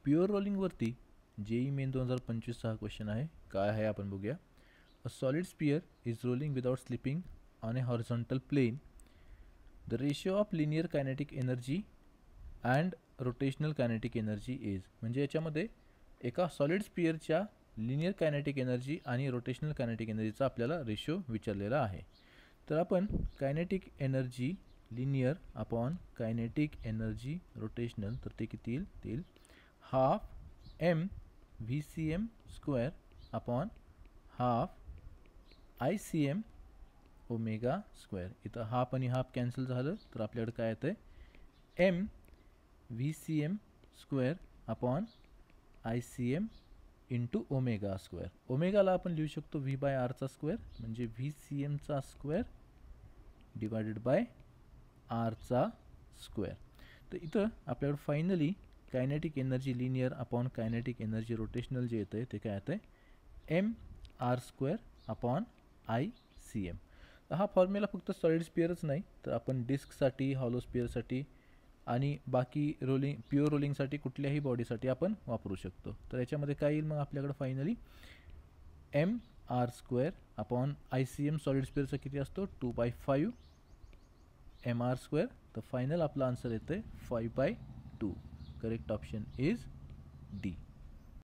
Pure रोलिंगवरती JEE main 2025 हा question आहे. काय आहे आपण बघूया. A solid sphere is rolling without slipping on a horizontal plane. The ratio of linear kinetic energy and rotational kinetic energy is. म्हणजे याच्यामध्ये एका सॉलिड स्पियरच्या लिनियर कायनेटिक एनर्जी आणि रोटेशनल कायनेटिक एनर्जीचा आपल्याला रेशो विचारलेला आहे. तर आपण kinetic energy linear upon kinetic energy rotational, तर ते किती येईल, half m V C M square upon half I C m omega square. इथं हाफ आणि हाफ कॅन्सल झालं तर आपल्याकडे काय येतं आहे, M V C M square upon I C M into omega square. ओमेगाला आपण लिहू शकतो व्ही बाय आरचा स्क्वेअर, म्हणजे व्ही सी एमचा स्क्वेअर डिवायडेड बाय आरचा स्क्वेअर. तर इथं आपल्याकडे finally kinetic energy linear upon kinetic energy rotational जे येतं आहे ते काय येतं आहे, M R square upon I C M. हा फॉर्म्युला फक्त सॉलिड स्पियरच नाही तर आपण डिस्कसाठी, हॉलो स्पियरसाठी आणि बाकी प्युअर रोलिंगसाठी कुठल्याही बॉडीसाठी आपण वापरू शकतो. तर याच्यामध्ये काय येईल मग आपल्याकडे finally, M R square upon I C M solid स्पियरचा किती असतो, 2/5 एम आर स्क्वेअर. तर फायनल आपला आन्सर येतं आहे 5/2. Correct option is D.